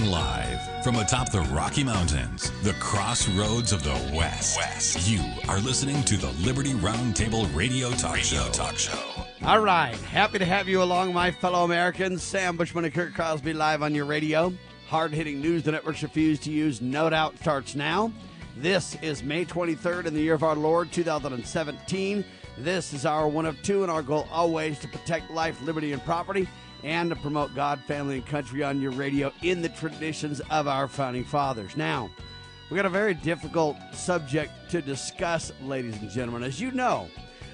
Live from atop the Rocky Mountains, the crossroads of the West. You are listening to the Liberty Roundtable Radio Talk Show. All right. Happy to have you along, my fellow Americans. Sam Bushman and Kurt Crosby live on your radio. Hard-hitting news the networks refuse to use, no doubt, starts now. This is May 23rd in the year of our Lord, 2017. This is our one of two, and our goal always to protect life, liberty, and property, and to promote God, family, and country on your radio in the traditions of our founding fathers. Now, we got a very difficult subject to discuss, ladies and gentlemen. As you know,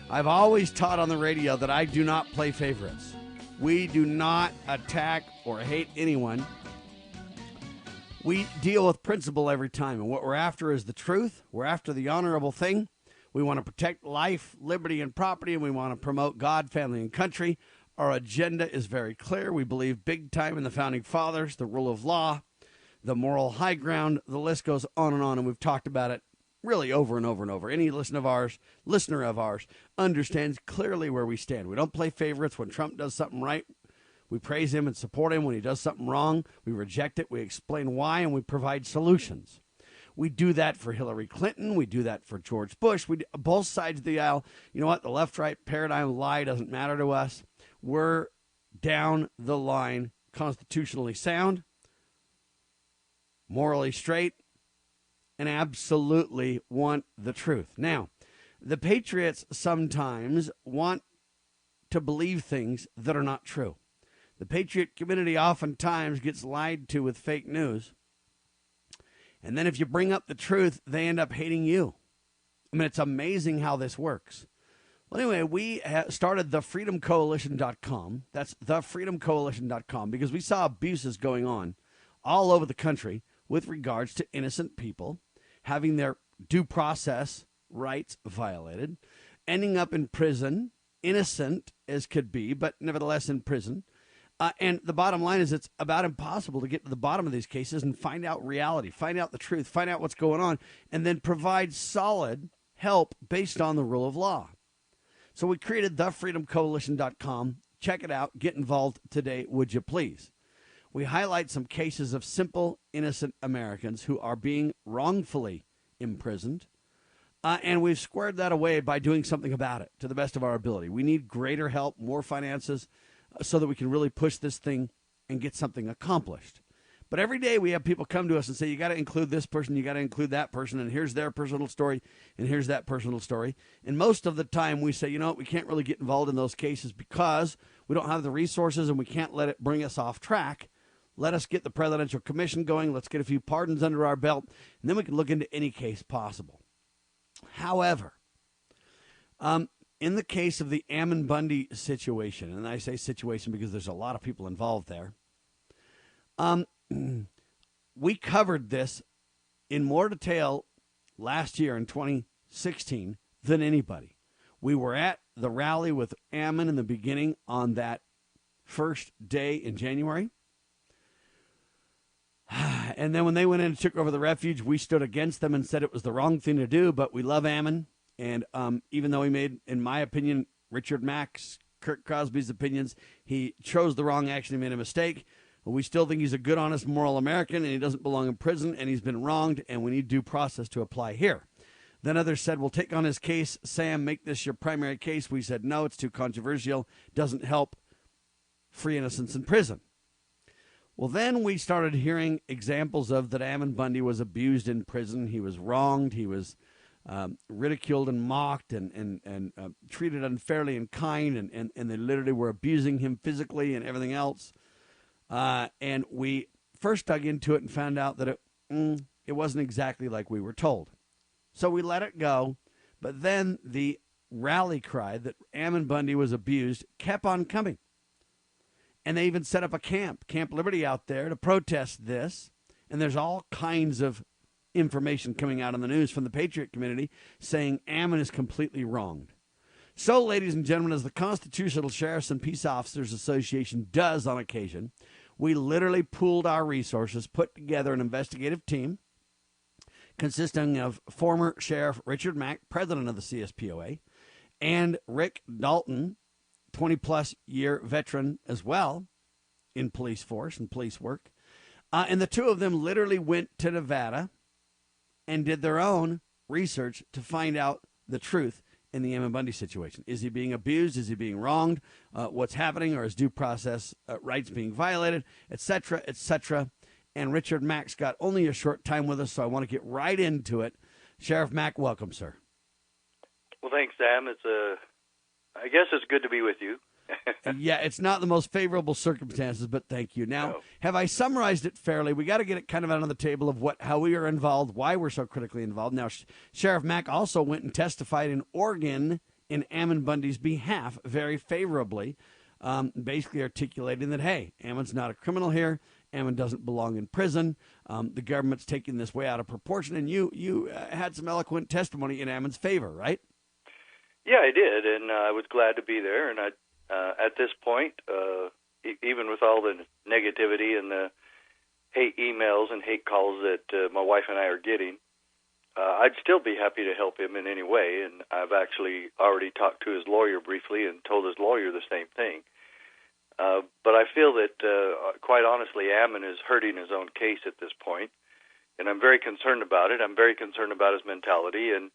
I've always taught on the radio that I do not play favorites. We do not attack or hate anyone. We deal with principle every time, and what we're after is the truth. We're after the honorable thing. We want to protect life, liberty, and property, and we want to promote God, family, and country. Our agenda is very clear. We believe big time in the founding fathers, the rule of law, the moral high ground. The list goes on, and we've talked about it really over and over and over. Any listener of ours understands clearly where we stand. We don't play favorites. When Trump does something right, we praise him and support him. When he does something wrong, we reject it. We explain why, and we provide solutions. We do that for Hillary Clinton. We do that for George Bush. We do, both sides of the aisle. You know what? The left-right paradigm lie doesn't matter to us. We're down the line, constitutionally sound, morally straight, and absolutely want the truth. Now, the patriots sometimes want to believe things that are not true. The patriot community oftentimes gets lied to with fake news. And then if you bring up the truth, they end up hating you. I mean, it's amazing how this works. Well, anyway, we started thefreedomcoalition.com. That's thefreedomcoalition.com because we saw abuses going on all over the country with regards to innocent people having their due process rights violated, ending up in prison, innocent as could be, but nevertheless in prison. And the bottom line is it's about impossible to get to the bottom of these cases and find out reality, find out the truth, find out what's going on, and then provide solid help based on the rule of law. So we created thefreedomcoalition.com. Check it out. Get involved today, would you please? We highlight some cases of simple, innocent Americans who are being wrongfully imprisoned. And we've squared that away by doing something about it to the best of our ability. We need greater help, more finances, so that we can really push this thing and get something accomplished. But every day we have people come to us and say, you got to include this person, you got to include that person, and here's their personal story, and here's that personal story. And most of the time we say, you know what, we can't really get involved in those cases because we don't have the resources and we can't let it bring us off track. Let us get the presidential commission going. Let's get a few pardons under our belt, and then we can look into any case possible. However, in the case of the Ammon Bundy situation, and I say situation because there's a lot of people involved there, we covered this in more detail last year in 2016 than anybody. We were at the rally with Ammon in the beginning on that first day in January. And then when they went in and took over the refuge, we stood against them and said it was the wrong thing to do, but we love Ammon. And even though he made, in my opinion, Richard Mack's, Kurt Crosby's opinions, he chose the wrong action, he made a mistake. We still think he's a good, honest, moral American, and he doesn't belong in prison, and he's been wronged, and we need due process to apply here. Then others said, well, take on his case. Sam, make this your primary case. We said, no, it's too controversial. Doesn't help free innocents in prison. Well, then we started hearing examples of that Ammon Bundy was abused in prison. He was wronged. He was ridiculed and mocked and treated unfairly and kind, and they literally were abusing him physically and everything else. And we first dug into it and found out that it wasn't exactly like we were told. So we let it go. But then the rally cry that Ammon Bundy was abused kept on coming. And they even set up a Camp Liberty out there to protest this. And there's all kinds of information coming out on the news from the Patriot community saying Ammon is completely wronged. So, ladies and gentlemen, as the Constitutional Sheriffs and Peace Officers Association does on occasion, we literally pooled our resources, put together an investigative team consisting of former Sheriff Richard Mack, president of the CSPOA, and Rick Dalton, 20-plus year veteran as well in police force and police work. And the two of them literally went to Nevada and did their own research to find out the truth in the Ammon Bundy situation. Is he being abused? Is he being wronged? What's happening? Or is due process rights being violated, et cetera, et cetera? And Richard Mack's got only a short time with us, so I want to get right into it. Sheriff Mack, welcome, sir. Well, thanks, Sam. I guess it's good to be with you. Yeah, it's not the most favorable circumstances, but thank you. Now, Have I summarized it fairly? We got to get it kind of out on the table of how we are involved, why we're so critically involved. Now, Sheriff Mack also went and testified in Oregon in Ammon Bundy's behalf very favorably, basically articulating that, hey, Ammon's not a criminal here. Ammon doesn't belong in prison. The government's taking this way out of proportion, and you had some eloquent testimony in Ammon's favor, right? Yeah, I did, and I was glad to be there. And at this point, even with all the negativity and the hate emails and hate calls that my wife and I are getting, I'd still be happy to help him in any way. And I've actually already talked to his lawyer briefly and told his lawyer the same thing. But I feel that, quite honestly, Ammon is hurting his own case at this point, and I'm very concerned about it. I'm very concerned about his mentality, and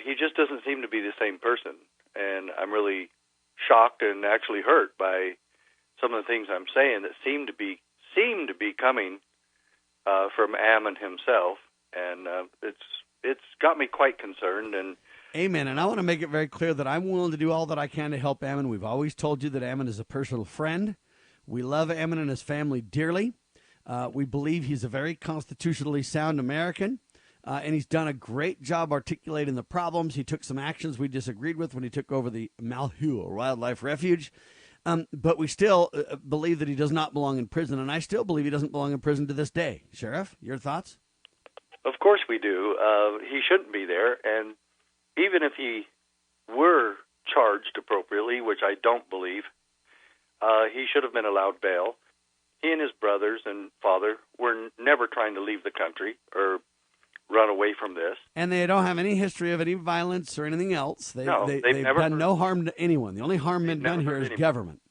he just doesn't seem to be the same person. And I'm really shocked and actually hurt by some of the things I'm saying that seem to be coming from Ammon himself, and it's got me quite concerned. And amen. And I want to make it very clear that I'm willing to do all that I can to help Ammon. We've always told you that Ammon is a personal friend. We love Ammon and his family dearly. We believe he's a very constitutionally sound American. And he's done a great job articulating the problems. He took some actions we disagreed with when he took over the Malheur wildlife refuge. But we still believe that he does not belong in prison. And I still believe he doesn't belong in prison to this day. Sheriff, your thoughts? Of course we do. He shouldn't be there. And even if he were charged appropriately, which I don't believe, he should have been allowed bail. He and his brothers and father were never trying to leave the country or run away from this. And they don't have any history of any violence or anything else. They've done no harm to anyone. The only harm been done here is government.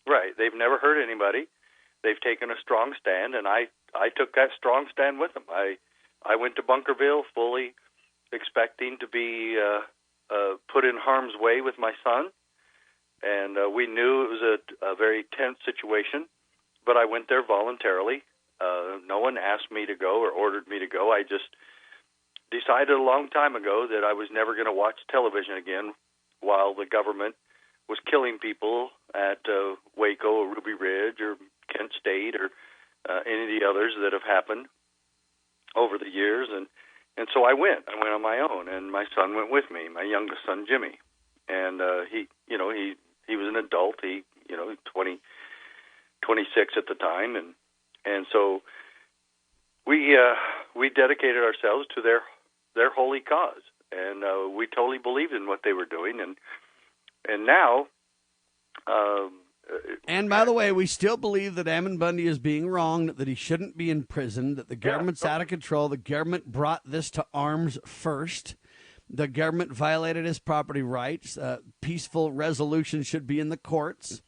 Right. They've never hurt anybody. They've taken a strong stand, and I took that strong stand with them. I went to Bunkerville fully expecting to be put in harm's way with my son, and we knew it was a very tense situation, but I went there voluntarily. No one asked me to go or ordered me to go. I just decided a long time ago that I was never going to watch television again while the government was killing people at Waco or Ruby Ridge or Kent State or any of the others that have happened over the years. And so I went on my own, and my son went with me, my youngest son, Jimmy. And he was an adult. He 26 at the time, and so we dedicated ourselves to their holy cause, and we totally believed in what they were doing, and now. And by the way, we still believe that Ammon Bundy is being wronged, that he shouldn't be in prison, that the government's out of control. The government brought this to arms first. The government violated his property rights. Peaceful resolution should be in the courts.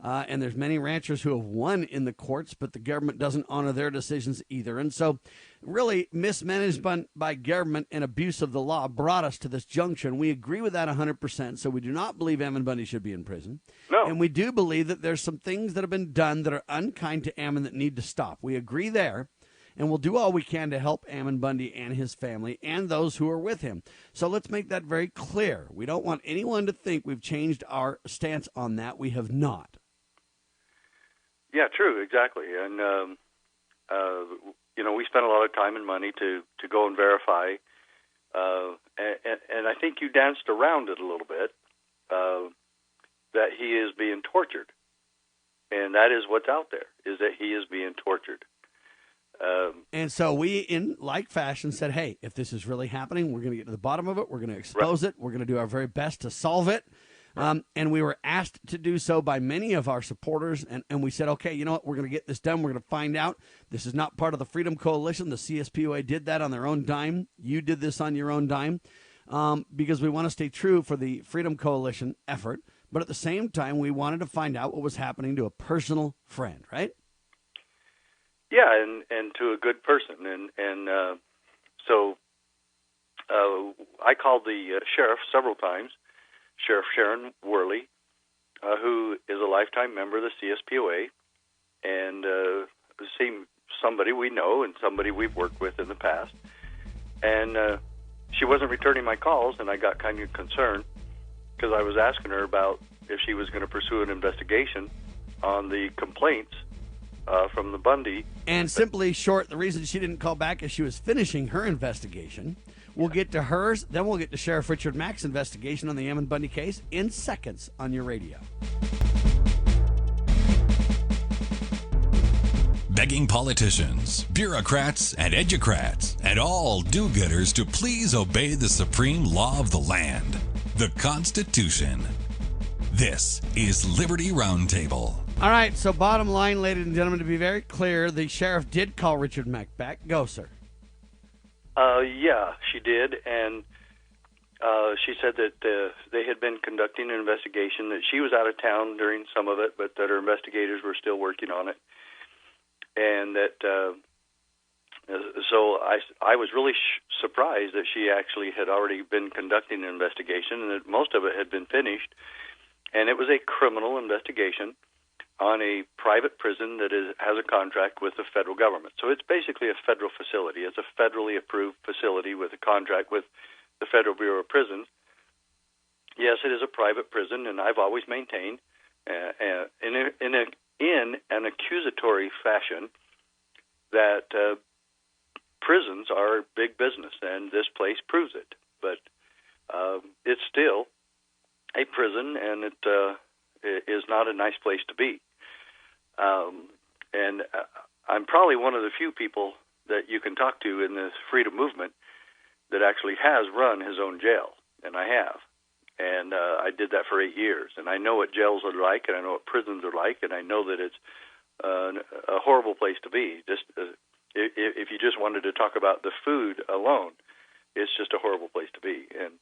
And there's many ranchers who have won in the courts, but the government doesn't honor their decisions either. And so really mismanagement by government and abuse of the law brought us to this junction. We agree with that 100%. So we do not believe Ammon Bundy should be in prison. No. And we do believe that there's some things that have been done that are unkind to Ammon that need to stop. We agree there. And we'll do all we can to help Ammon Bundy and his family and those who are with him. So let's make that very clear. We don't want anyone to think we've changed our stance on that. We have not. Yeah, true, exactly. And, we spent a lot of time and money to go and verify. And I think you danced around it a little bit, that he is being tortured. And that is what's out there, is that he is being tortured. And so we, in like fashion, said, hey, if this is really happening, we're going to get to the bottom of it. We're going to expose it. We're going to do our very best to solve it. And we were asked to do so by many of our supporters. And we said, okay, you know what? We're going to get this done. We're going to find out. This is not part of the Freedom Coalition. The CSPOA did that on their own dime. You did this on your own dime, because we want to stay true for the Freedom Coalition effort. But at the same time, we wanted to find out what was happening to a personal friend, right? Yeah, and to a good person, so I called the sheriff several times, Sheriff Sharon Worley, who is a lifetime member of the CSPOA, and seemed somebody we know and somebody we've worked with in the past, and she wasn't returning my calls, and I got kind of concerned because I was asking her about if she was going to pursue an investigation on the complaints from the Bundy. And simply short, the reason she didn't call back is she was finishing her investigation. We'll get to hers, then we'll get to Sheriff Richard Mack's investigation on the Ammon Bundy case in seconds on your radio. Begging politicians, bureaucrats, and educrats, and all do-gooders to please obey the supreme law of the land, the Constitution. This is Liberty Roundtable. All right, so bottom line, ladies and gentlemen, to be very clear, the sheriff did call Richard Mack back. Go, sir. Yeah, she did, and she said that they had been conducting an investigation, that she was out of town during some of it, but that her investigators were still working on it, and that so I was really surprised that she actually had already been conducting an investigation, and that most of it had been finished, and it was a criminal investigation on a private prison that has a contract with the federal government. So it's basically a federal facility. It's a federally approved facility with a contract with the Federal Bureau of Prisons. Yes, it is a private prison, and I've always maintained in an accusatory fashion that prisons are big business, and this place proves it. But it's still a prison, and it is not a nice place to be. And I'm probably one of the few people that you can talk to in this freedom movement that actually has run his own jail, and I have. And I did that for 8 years, and I know what jails are like, and I know what prisons are like, and I know that it's a horrible place to be. Just if you just wanted to talk about the food alone, it's just a horrible place to be. And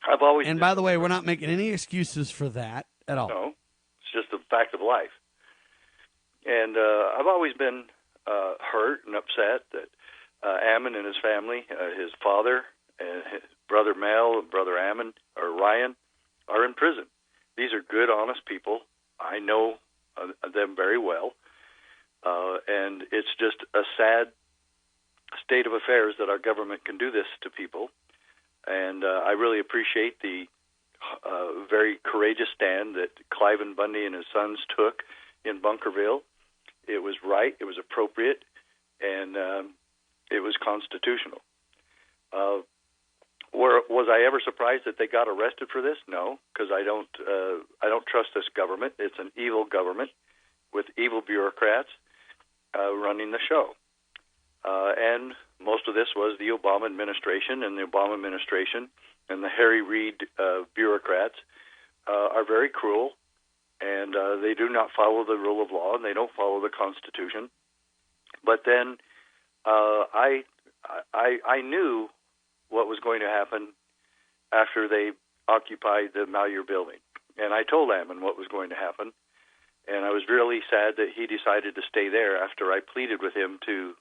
I've always. And by the way, we're not making any excuses for that at all. No, it's just a fact of life. And I've always been hurt and upset that Ammon and his family, his father, and his brother Mel and brother Ammon or Ryan, are in prison. These are good, honest people. I know them very well, and it's just a sad state of affairs that our government can do this to people. And I really appreciate the very courageous stand that Cliven Bundy and his sons took in Bunkerville. It was right, it was appropriate, and it was constitutional. Was I ever surprised that they got arrested for this? No, because I don't trust this government. It's an evil government with evil bureaucrats running the show. And most of this was the Obama administration, and the Obama administration and the Harry Reid bureaucrats are very cruel, and they do not follow the rule of law, and they don't follow the Constitution. But then I knew what was going to happen after they occupied the Malheur building, and I told Ammon what was going to happen, and I was really sad that he decided to stay there after I pleaded with him to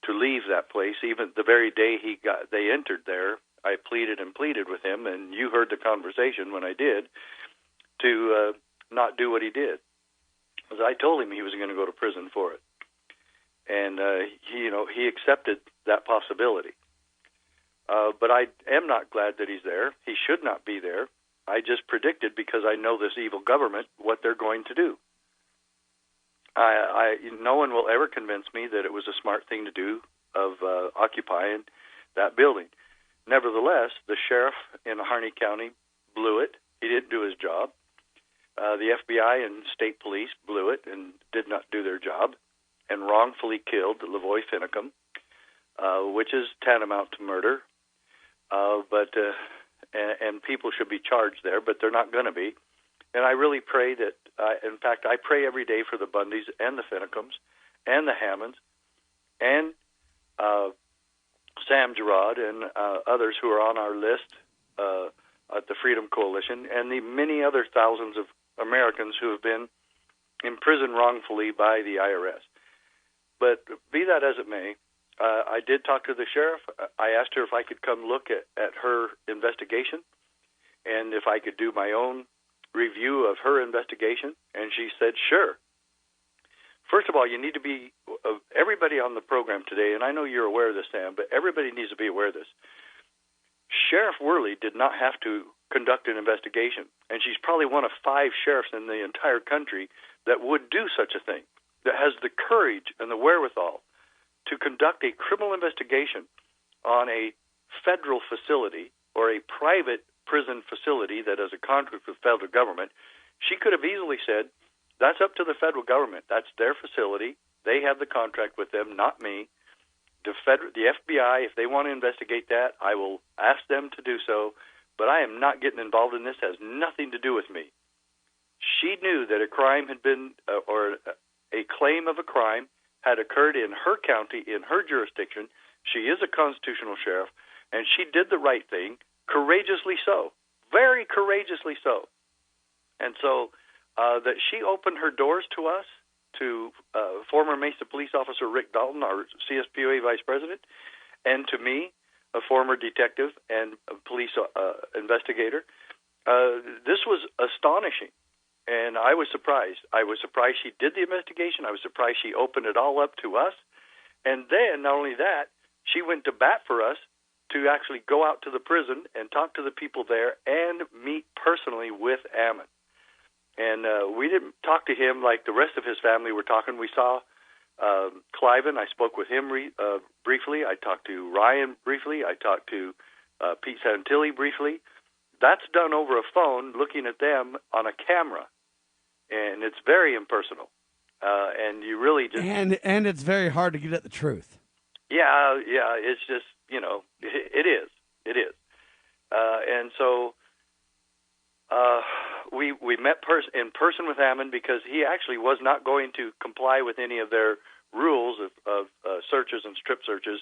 leave that place. Even the very day they entered there, I pleaded and pleaded with him, and you heard the conversation when I did, to not do what he did. Because I told him he was going to go to prison for it. And he accepted that possibility. But I am not glad that he's there. He should not be there. I just predicted, because I know this evil government, what they're going to do. No one will ever convince me that it was a smart thing to do of occupying that building. Nevertheless, the sheriff in Harney County blew it. He didn't do his job. The FBI and state police blew it and did not do their job, and wrongfully killed Lavoy Finicum, which is tantamount to murder. And people should be charged there, but they're not going to be. And I really pray that, in fact, I pray every day for the Bundys and the Finicums and the Hammonds and Sam Gerard and others who are on our list at the Freedom Coalition, and the many other thousands of Americans who have been imprisoned wrongfully by the IRS. But be that as it may, I did talk to the sheriff. I asked her if I could come look at her investigation and if I could do my own review of her investigation, and she said, sure. First of all, you need to be, everybody on the program today, and I know you're aware of this, Sam, but everybody needs to be aware of this. Sheriff Worley did not have to conduct an investigation, and she's probably one of 5 sheriffs in the entire country that would do such a thing, that has the courage and the wherewithal to conduct a criminal investigation on a federal facility or a private prison facility that has a contract with the federal government. She could have easily said, that's up to the federal government. That's their facility. They have the contract with them, not me. The FBI, if they want to investigate that, I will ask them to do so, but I am not getting involved in this. It has nothing to do with me. She knew that a crime had been, or a claim of a crime had occurred in her county, in her jurisdiction. She is a constitutional sheriff, and she did the right thing, courageously so, very courageously so. And so that she opened her doors to us, to former Mesa police officer Rick Dalton, our CSPOA vice president, and to me, a former detective and a police investigator. This was astonishing, and I was surprised. I was surprised she did the investigation. I was surprised she opened it all up to us. And then, not only that, she went to bat for us to actually go out to the prison and talk to the people there and meet personally with Ammon. And we didn't talk to him like the rest of his family were talking. We saw Cliven. I spoke with him briefly. I talked to Ryan briefly. I talked to Pete Santilli briefly. That's done over a phone, looking at them on a camera. And it's very impersonal. And you really just... And it's very hard to get at the truth. Yeah, it's just, it is. And so... we met in person with Ammon because he actually was not going to comply with any of their rules of searches and strip searches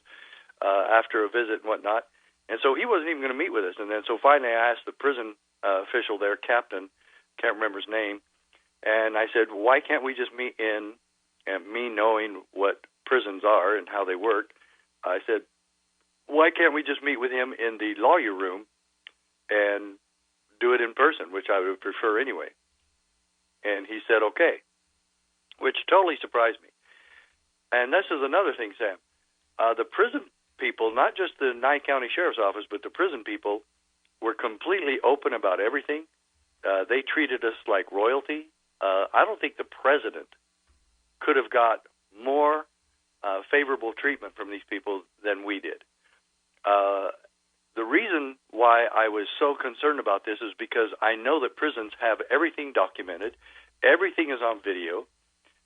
after a visit and whatnot. And so he wasn't even going to meet with us. And then so finally I asked the prison official there, captain, can't remember his name, and I said, why can't we just meet in, and me knowing what prisons are and how they work, I said, why can't we just meet with him in the lawyer room and do it in person, which I would prefer anyway. And he said, okay, which totally surprised me. And this is another thing, Sam. The prison people, not just the Nye County Sheriff's Office, but the prison people were completely open about everything. They treated us like royalty. I don't think the president could have got more favorable treatment from these people than we did. The reason why I was so concerned about this is because I know that prisons have everything documented. Everything is on video.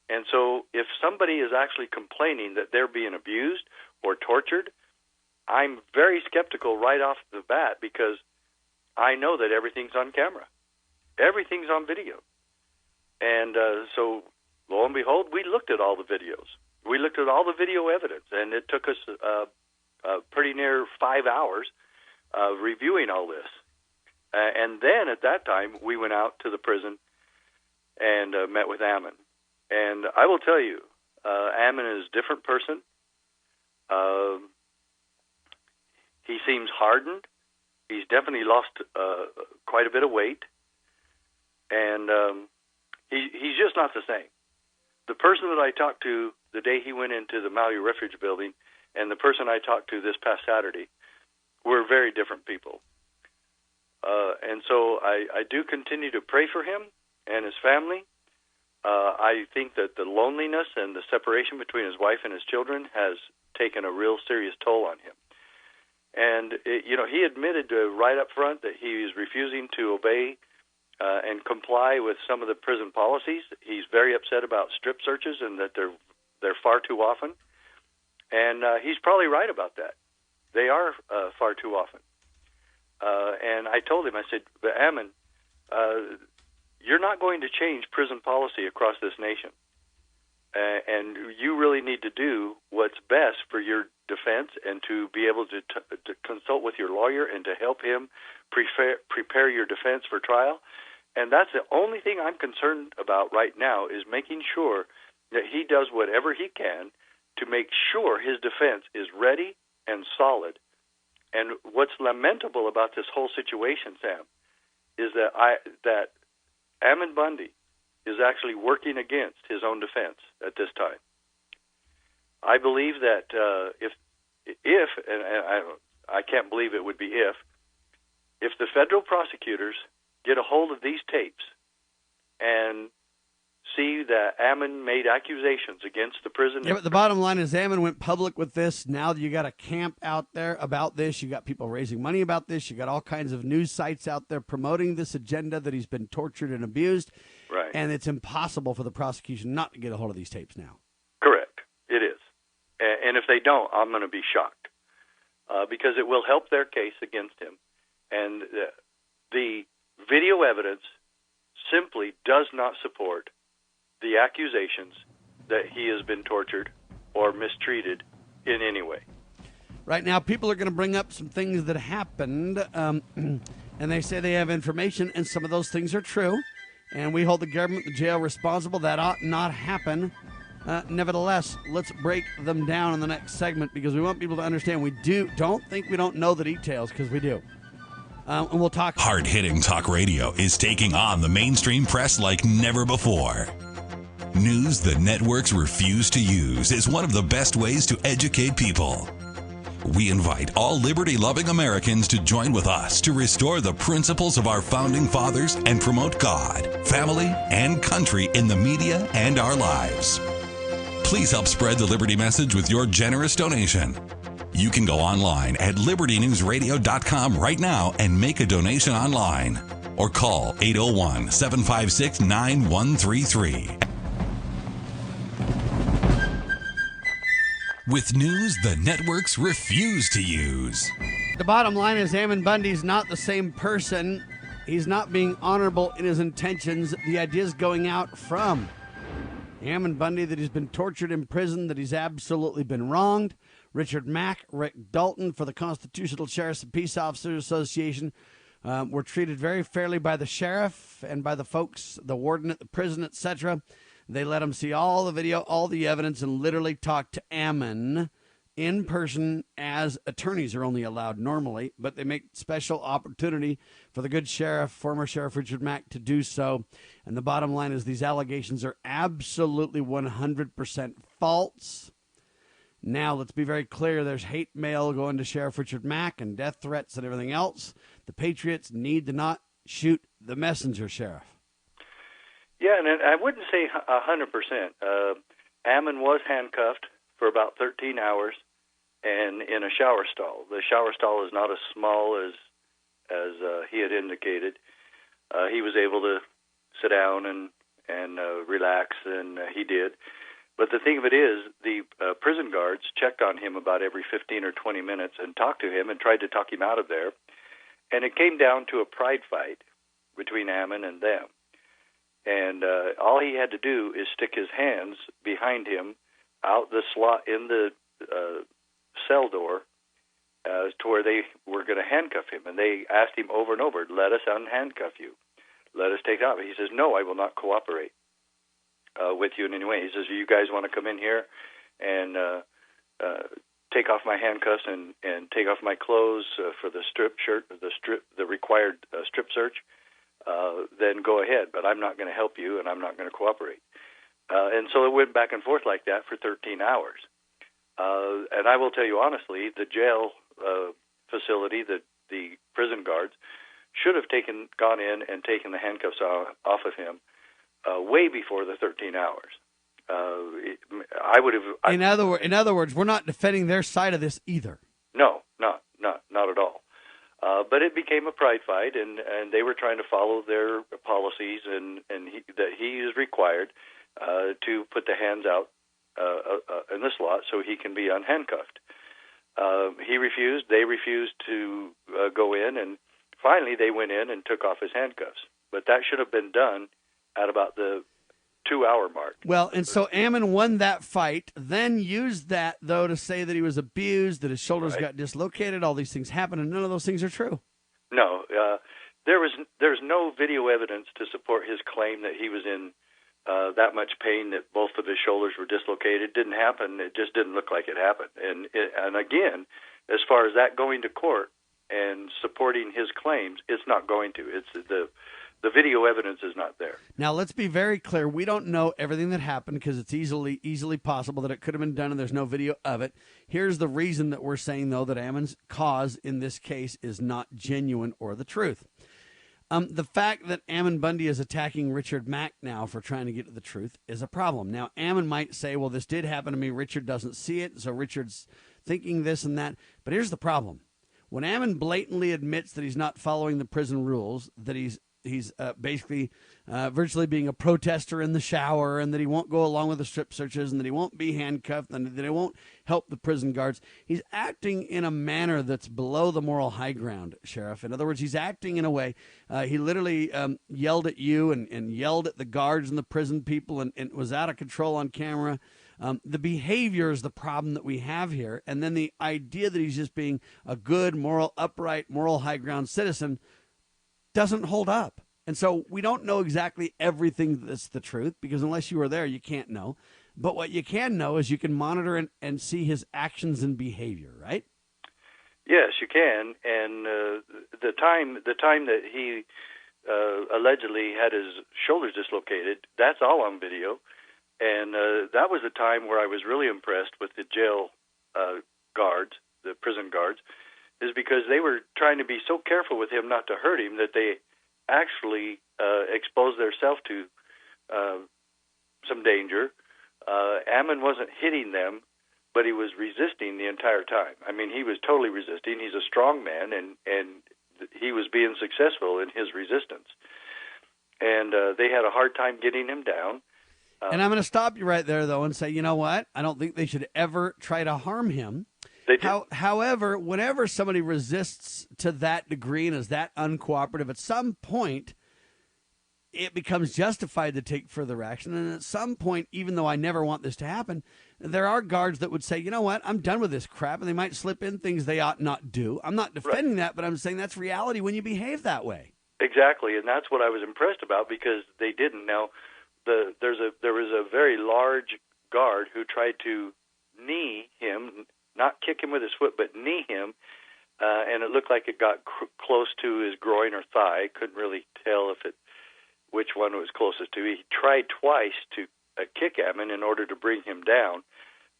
And so if somebody is actually complaining that they're being abused or tortured, I'm very skeptical right off the bat because I know that everything's on camera. Everything's on video. And so lo and behold, we looked at all the videos. We looked at all the video evidence, and it took us pretty near 5 hours reviewing all this. And then at that time, we went out to the prison and met with Ammon. And I will tell you, Ammon is a different person. He seems hardened. He's definitely lost quite a bit of weight. And he's just not the same. The person that I talked to the day he went into the Malheur Refuge building and the person I talked to this past Saturday were very different people. And so I do continue to pray for him and his family. I think that the loneliness and the separation between his wife and his children has taken a real serious toll on him. And, he admitted right up front that he is refusing to obey and comply with some of the prison policies. He's very upset about strip searches and that they're far too often. And he's probably right about that. They are far too often. And I told him, I said, but Ammon, you're not going to change prison policy across this nation. And you really need to do what's best for your defense and to be able to consult with your lawyer and to help him prepare your defense for trial. And that's the only thing I'm concerned about right now is making sure that he does whatever he can to make sure his defense is ready and solid. And what's lamentable about this whole situation, Sam, is that Ammon Bundy is actually working against his own defense at this time. I believe that if and I can't believe it would be if the federal prosecutors get a hold of these tapes and see that Ammon made accusations against the prison. Yeah, but the bottom line is Ammon went public with this. Now you got a camp out there about this. You got people raising money about this. You got all kinds of news sites out there promoting this agenda that he's been tortured and abused. Right. And it's impossible for the prosecution not to get a hold of these tapes now. Correct. It is. And if they don't, I'm going to be shocked because it will help their case against him. And the video evidence simply does not support the accusations that he has been tortured or mistreated in any way. Right now, people are going to bring up some things that happened, and they say they have information, and some of those things are true. And we hold the government, the jail responsible. That ought not happen. Nevertheless, let's break them down in the next segment because we want people to understand we don't think we don't know the details, because we do. And we'll talk. Hard-hitting talk radio is taking on the mainstream press like never before. News the networks refuse to use is one of the best ways to educate people. We invite all liberty-loving Americans to join with us to restore the principles of our founding fathers and promote God, family, and country in the media and our lives. Please help spread the Liberty message with your generous donation. You can go online at libertynewsradio.com right now and make a donation online, or call 801-756-9133. With news the networks refuse to use. The bottom line is Ammon Bundy's not the same person. He's not being honorable in his intentions. The idea is going out from Ammon Bundy that he's been tortured in prison, that he's absolutely been wronged. Richard Mack, Rick Dalton for the Constitutional Sheriffs and Peace Officers Association were treated very fairly by the sheriff and by the folks, the warden at the prison, etc. They let him see all the video, all the evidence, and literally talk to Ammon in person, as attorneys are only allowed normally, but they make special opportunity for the good sheriff, former Sheriff Richard Mack, to do so. And the bottom line is these allegations are absolutely 100% false. Now, let's be very clear. There's hate mail going to Sheriff Richard Mack and death threats and everything else. The Patriots need to not shoot the messenger, Sheriff. Yeah, and I wouldn't say 100%. Ammon was handcuffed for about 13 hours and in a shower stall. The shower stall is not as small as he had indicated. He was able to sit down and relax, and he did. But the thing of it is, the prison guards checked on him about every 15 or 20 minutes and talked to him and tried to talk him out of there. And it came down to a pride fight between Ammon and them. And all he had to do is stick his hands behind him out the slot in the cell door to where they were going to handcuff him. And they asked him over and over, let us unhandcuff you. Let us take out. He says, no, I will not cooperate with you in any way. He says, you guys want to come in here and take off my handcuffs and take off my clothes for the the required strip search? Then go ahead, but I'm not going to help you, and I'm not going to cooperate. And so it went back and forth like that for 13 hours. And I will tell you honestly, the jail facility, the prison guards, should have gone in and taken the handcuffs off of him way before the 13 hours. I would have. In other words, we're not defending their side of this either. No, not at all. But it became a pride fight, and they were trying to follow their policies, and that he is required to put the hands out in the slot so he can be unhandcuffed. He refused. They refused to go in, and finally they went in and took off his handcuffs. But that should have been done at about the 2-hour mark. Well, and so Ammon won that fight, then used that, though, to say that he was abused, that his shoulders got dislocated, all these things happened, and none of those things are true. No, there's no video evidence to support his claim that he was in that much pain that both of his shoulders were dislocated. Didn't happen. It just didn't look like it happened. And again, as far as that going to court and supporting his claims, it's not going to. It's the video evidence is not there. Now, let's be very clear. We don't know everything that happened because it's easily possible that it could have been done and there's no video of it. Here's the reason that we're saying, though, that Ammon's cause in this case is not genuine or the truth. The fact that Ammon Bundy is attacking Richard Mack now for trying to get to the truth is a problem. Now, Ammon might say, well, this did happen to me. Richard doesn't see it, so Richard's thinking this and that. But here's the problem. When Ammon blatantly admits that he's not following the prison rules, that he's basically virtually being a protester in the shower, and that he won't go along with the strip searches, and that he won't be handcuffed, and that he won't help the prison guards. He's acting in a manner that's below the moral high ground, Sheriff. In other words, he's acting in a way. He literally yelled at you and yelled at the guards and the prison people and was out of control on camera. The behavior is the problem that we have here. And then the idea that he's just being a good, moral, upright, moral high ground citizen doesn't hold up. And so we don't know exactly everything that's the truth, because unless you were there, you can't know. But what you can know is you can monitor and see his actions and behavior, right? Yes, you can. And the time that he allegedly had his shoulders dislocated, that's all on video. And that was a time where I was really impressed with the jail guards, the prison guards, is because they were trying to be so careful with him not to hurt him that they actually exposed themselves to some danger. Ammon wasn't hitting them, but he was resisting the entire time. I mean, he was totally resisting. He's a strong man, and he was being successful in his resistance. And they had a hard time getting him down. And I'm going to stop you right there, though, and say, you know what? I don't think they should ever try to harm him. However, whenever somebody resists to that degree and is that uncooperative, at some point, it becomes justified to take further action. And at some point, even though I never want this to happen, there are guards that would say, you know what, I'm done with this crap, and they might slip in things they ought not do. I'm not defending that, but I'm saying that's reality when you behave that way. Exactly, and that's what I was impressed about, because they didn't. Now, there was a very large guard who tried to knee him, not kick him with his foot, but knee him, and it looked like it got close to his groin or thigh. Couldn't really tell which one was closest to. He tried twice to kick Ammon in order to bring him down,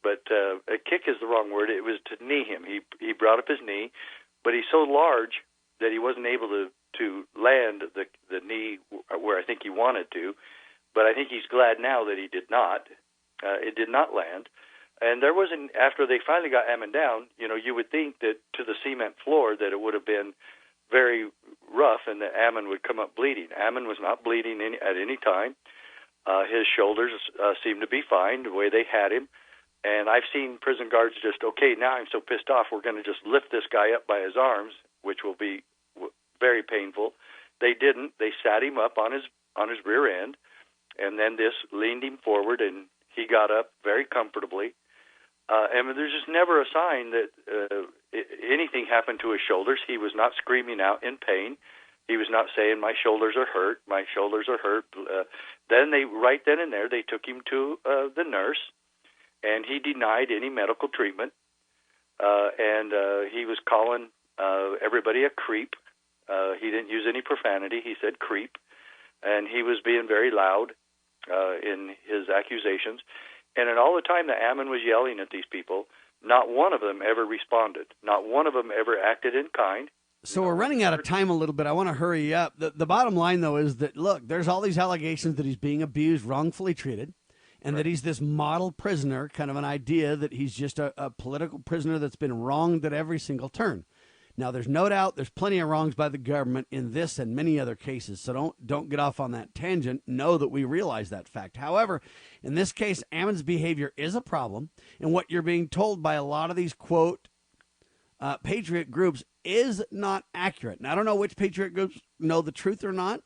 but a kick is the wrong word. It was to knee him. He brought up his knee, but he's so large that he wasn't able to land the knee where I think he wanted to. But I think he's glad now that he did not. It did not land. And there wasn't, after they finally got Ammon down, you would think that to the cement floor that it would have been very rough and that Ammon would come up bleeding. Ammon was not bleeding at any time. His shoulders seemed to be fine the way they had him. And I've seen prison guards just, okay, now I'm so pissed off, we're going to just lift this guy up by his arms, which will be very painful. They didn't. They sat him up on his rear end, and then this leaned him forward, and he got up very comfortably. And there's just never a sign that anything happened to his shoulders. He was not screaming out in pain. He was not saying, my shoulders are hurt, my shoulders are hurt. Then right then and there, they took him to the nurse, and he denied any medical treatment. And he was calling everybody a creep. He didn't use any profanity. He said creep. And he was being very loud in his accusations. And in all the time that Ammon was yelling at these people, not one of them ever responded. Not one of them ever acted in kind. So we're running out of time a little bit. I want to hurry up. The bottom line, though, is that, look, there's all these allegations that he's being abused, wrongfully treated, and that he's this model prisoner, kind of an idea that he's just a political prisoner that's been wronged at every single turn. Now, there's no doubt there's plenty of wrongs by the government in this and many other cases, so don't get off on that tangent. Know that we realize that fact. However, in this case, Ammon's behavior is a problem, and what you're being told by a lot of these, quote, patriot groups is not accurate. Now, I don't know which patriot groups know the truth or not.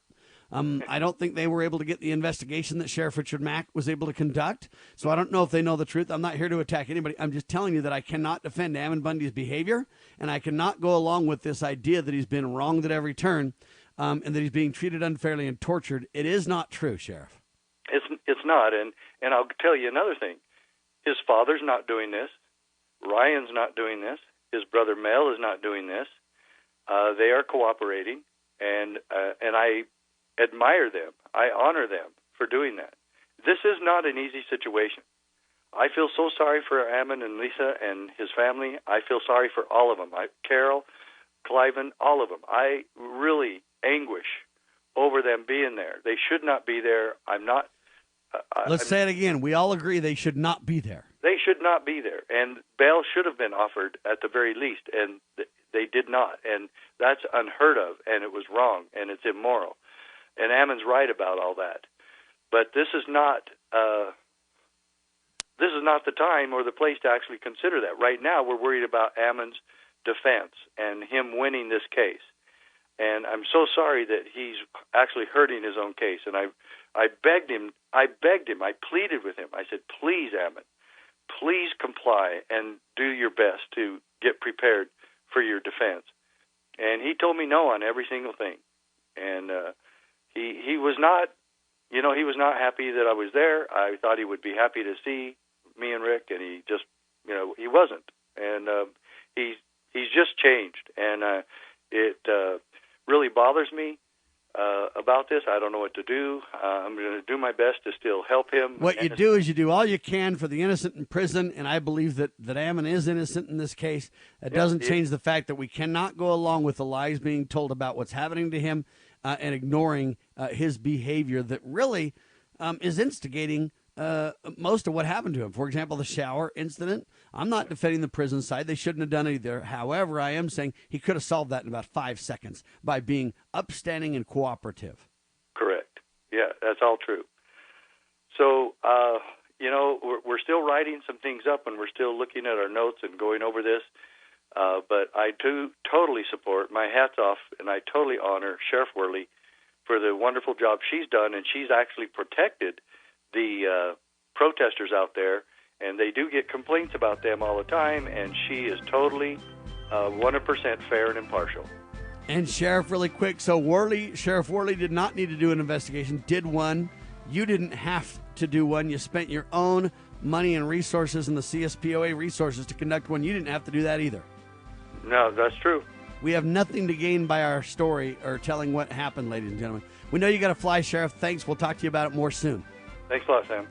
I don't think they were able to get the investigation that Sheriff Richard Mack was able to conduct. So I don't know if they know the truth. I'm not here to attack anybody. I'm just telling you that I cannot defend Ammon Bundy's behavior, and I cannot go along with this idea that he's been wronged at every turn and that he's being treated unfairly and tortured. It is not true, Sheriff. it's not. And I'll tell you another thing. His father's not doing this. Ryan's not doing this. His brother Mel is not doing this. They are cooperating, and I admire them. I honor them for doing that. This is not an easy situation. I feel so sorry for Ammon and Lisa and his family. I feel sorry for all of them. Carol, Cliven, all of them. I really anguish over them being there. They should not be there. I'm not. Let's say it again. We all agree they should not be there. They should not be there. And bail should have been offered at the very least, and they did not. And that's unheard of, and it was wrong, and it's immoral. And Ammon's right about all that. But this is not the time or the place to actually consider that. Right now, we're worried about Ammon's defense and him winning this case. And I'm so sorry that he's actually hurting his own case. And I begged him, I pleaded with him. I said, please, Ammon, please comply and do your best to get prepared for your defense. And he told me no on every single thing. And he was not, he was not happy that I was there. I thought he would be happy to see me and Rick, and he just, he wasn't. And he's just changed. And it really bothers me about this. I don't know what to do. I'm going to do my best to still help him. What you do is you do all you can for the innocent in prison, and I believe that Ammon is innocent in this case. That doesn't change the fact that we cannot go along with the lies being told about what's happening to him and ignoring his behavior that really is instigating most of what happened to him. For example, the shower incident. I'm not defending the prison side. They shouldn't have done it either. However, I am saying he could have solved that in about 5 seconds by being upstanding and cooperative. Correct. Yeah, that's all true. So, we're still writing some things up, and we're still looking at our notes and going over this. But I do totally support, my hat's off, and I totally honor Sheriff Worley for the wonderful job she's done, and she's actually protected the protesters out there, and they do get complaints about them all the time, and she is totally 100% fair and impartial. And Sheriff, really quick, so Sheriff Worley did not need to do an investigation, did one. You didn't have to do one. You spent your own money and resources and the CSPOA resources to conduct one. You didn't have to do that either. No, that's true. We have nothing to gain by our story or telling what happened, ladies and gentlemen. We know you got to fly, Sheriff. Thanks. We'll talk to you about it more soon. Thanks a lot, Sam.